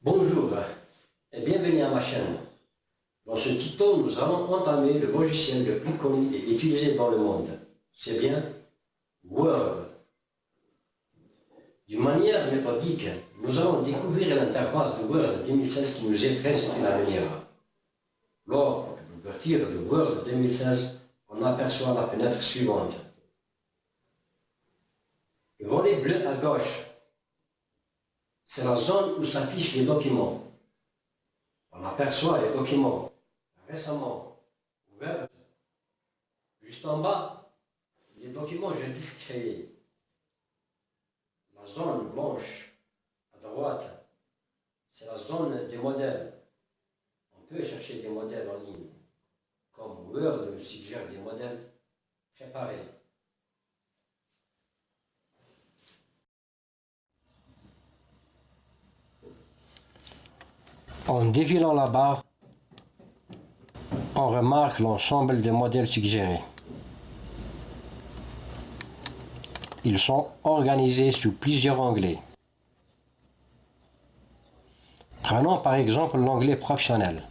Bonjour et bienvenue à ma chaîne. Dans ce tuto, nous allons entamer le logiciel le plus connu et utilisé dans le monde. C'est bien Word. D'une manière méthodique, nous allons découvrir l'interface de Word 2016 qui nous est très utile à venir. Lors de l'ouverture de Word 2016, on aperçoit la fenêtre suivante. Le volet bleu à gauche, c'est la zone où s'affichent les documents. On aperçoit les documents récemment ouverts. Juste en bas, les documents jadis créés. La zone blanche à droite, c'est la zone des modèles. On peut chercher des modèles en ligne, comme Word nous suggère des modèles préparés. En défilant la barre, on remarque l'ensemble des modèles suggérés. Ils sont organisés sous plusieurs onglets. Prenons par exemple l'onglet professionnel.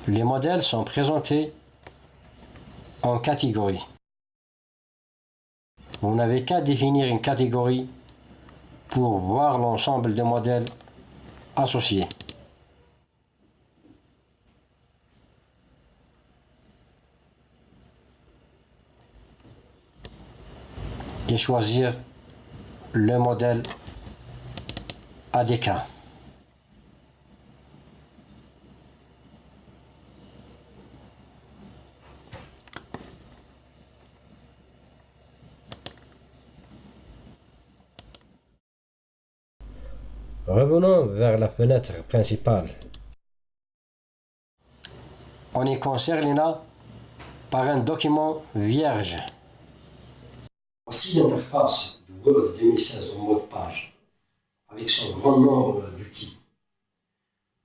Les modèles sont présentés en catégories. Vous n'avez qu'à définir une catégorie pour voir l'ensemble des modèles associés. Et choisir le modèle ADK. Revenons vers la fenêtre principale. On est concerné là par un document vierge. Voici l'interface de Word 2016 en mode page, avec son grand nombre d'outils.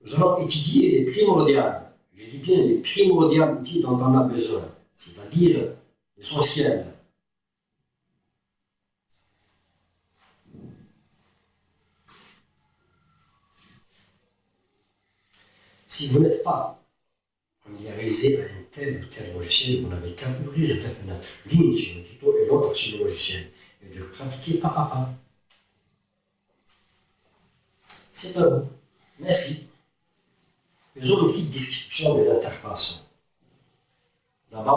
Nous allons étudier les primordiales, je dis bien les primordiales outils dont on a besoin, c'est-à-dire l'essentiel. Si vous n'êtes pas familiarisé à un tel ou tel logiciel, vous n'avez qu'à ouvrir la fenêtre, l'une sur le tuto et l'autre sur le logiciel, et de pratiquer pas à pas. C'est à vous. Merci. Faisons une petite description de l'interface. Là-bas,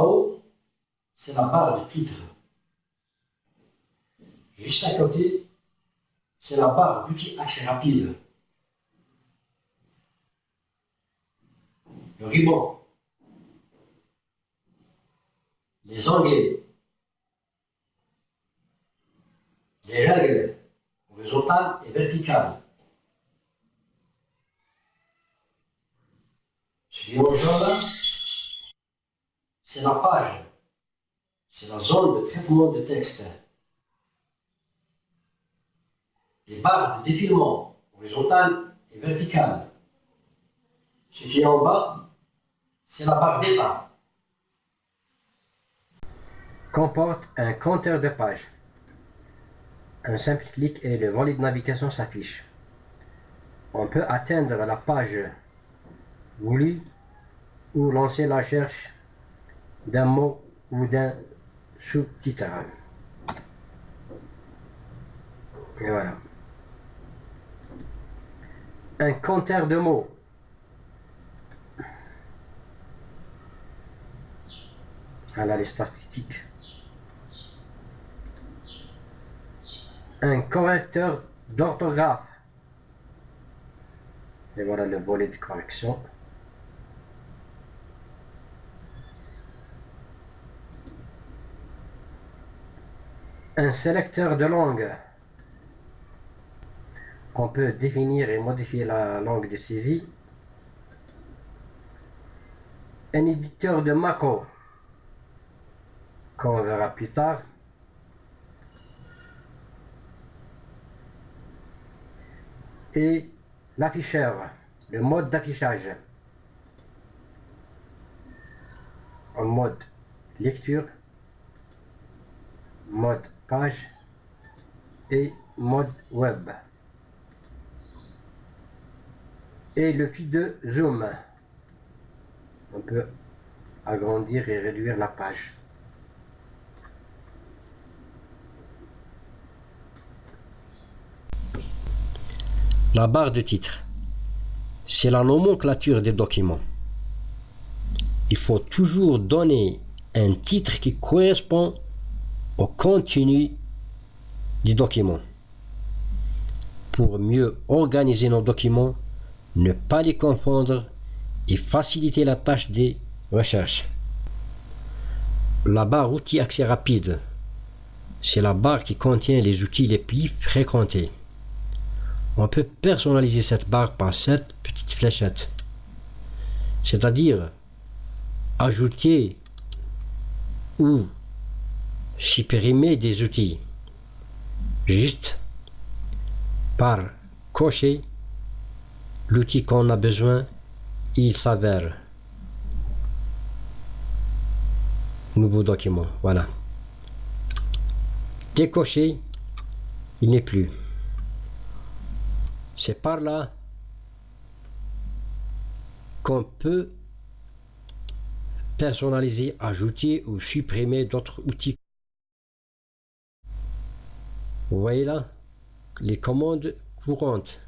c'est la barre de titre. Juste à côté, c'est la barre d'outils accès rapide. Le ruban. Les onglets. Les règles horizontales et verticales. Ce qui est en jaune là, c'est la page. C'est la zone de traitement de texte. Les barres de défilement horizontales et verticales. Ce qui est en bas, c'est la barre d'état. Comporte un compteur de pages. Un simple clic et le volet de navigation s'affiche. On peut atteindre la page voulue ou lancer la recherche d'un mot ou d'un sous-titre. Et voilà. Un compteur de mots. Voilà les statistiques. Un correcteur d'orthographe. Et voilà le volet de correction. Un sélecteur de langue. On peut définir et modifier la langue de saisie. Un éditeur de macro, qu'on verra plus tard. Et l'afficheur, le mode d'affichage. En mode lecture, mode page et mode web. Et l'outil de zoom. On peut agrandir et réduire la page. La barre de titre. C'est la nomenclature des documents. Il faut toujours donner un titre qui correspond au contenu du document. Pour mieux organiser nos documents, ne pas les confondre et faciliter la tâche des recherches. La barre outils accès rapide, c'est la barre qui contient les outils les plus fréquentés. On peut personnaliser cette barre par cette petite fléchette, c'est-à-dire ajouter ou supprimer des outils, juste par cocher l'outil qu'on a besoin, il s'avère nouveau document. Voilà. Décocher, il n'est plus. C'est par là qu'on peut personnaliser, ajouter ou supprimer d'autres outils. Vous voyez là les commandes courantes.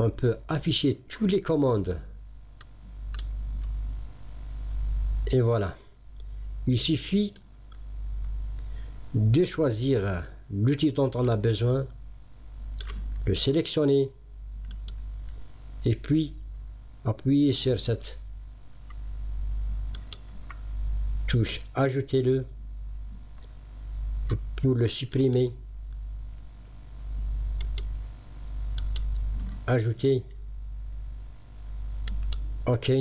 On peut afficher toutes les commandes. Et voilà. Il suffit de choisir l'outil dont on a besoin, le sélectionner et puis appuyer sur cette touche ajoutez-le pour le supprimer, ajouter, ok,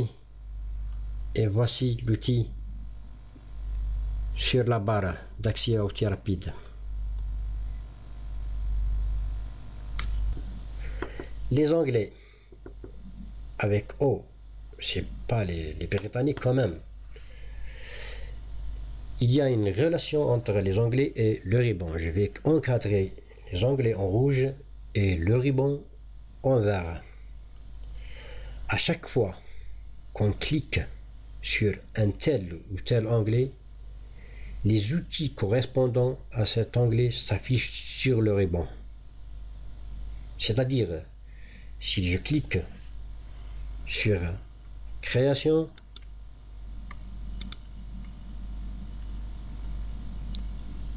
et voici l'outil sur la barre d'accès à outils rapide. Les Anglais avec O, c'est pas les Britanniques quand même. Il y a une relation entre les Anglais et le ruban. Je vais encadrer les Anglais en rouge et le ruban en vert. À chaque fois qu'on clique sur un tel ou tel onglet, les outils correspondant à cet onglet s'affichent sur le ruban. C'est-à-dire, si je clique sur création,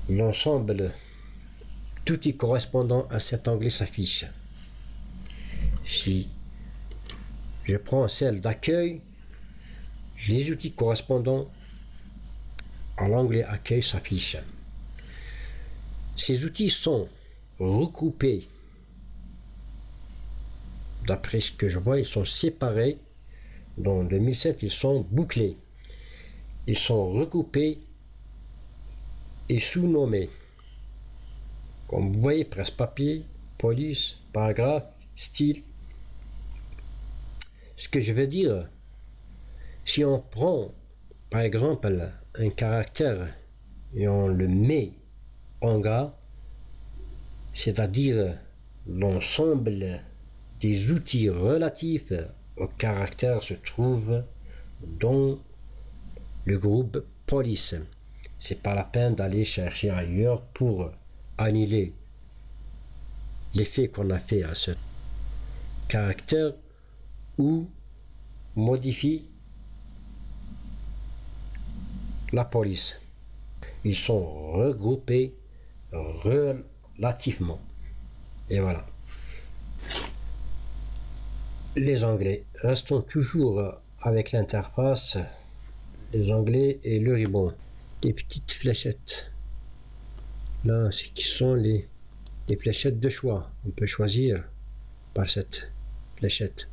l'ensemble d'outils correspondant à cet onglet s'affiche. Si je prends celle d'accueil, les outils correspondant à l'onglet accueil s'affichent. Ces outils sont regroupés. D'après ce que je vois, ils sont séparés. Dans 2007, ils sont bouclés. Ils sont regroupés et sous-nommés. Comme vous voyez, presse-papier, police, paragraphe, style. Ce que je veux dire, si on prend par exemple un caractère et on le met en gras, c'est-à-dire l'ensemble des outils relatifs au caractère se trouve dans le groupe police. C'est pas la peine d'aller chercher ailleurs pour annuler l'effet qu'on a fait à ce caractère ou modifier la police. Ils sont regroupés relativement. Et voilà. Les Anglais. Restons toujours avec l'interface. Les Anglais et le ruban. Les petites fléchettes. Là, ce qui sont les fléchettes de choix. On peut choisir par cette fléchette.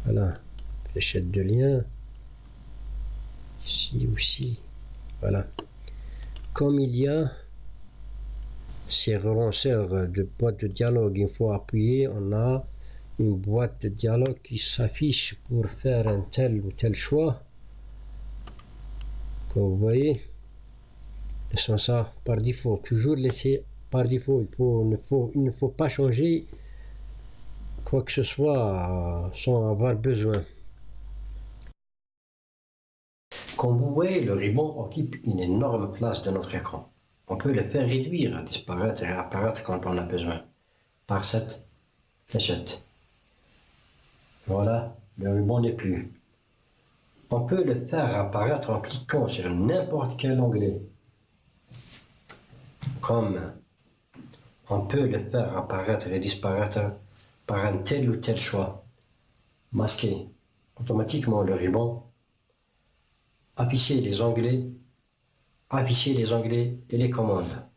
Voilà. Fléchette de lien. Ici aussi. Voilà. Comme il y a ces relanceurs de boîte de dialogue, il faut appuyer, on a une boîte de dialogue qui s'affiche pour faire un tel ou tel choix. Comme vous voyez, laissons ça par défaut, toujours laisser par défaut, il ne faut pas changer quoi que ce soit sans avoir besoin. Comme vous voyez, le ruban occupe une énorme place dans notre écran. On peut le faire réduire, disparaître et apparaître quand on a besoin, par cette fléchette. Voilà, le ruban n'est plus. On peut le faire apparaître en cliquant sur n'importe quel onglet. Comme on peut le faire apparaître et disparaître par un tel ou tel choix. Masquer automatiquement le ruban. Afficher les onglets et les commandes.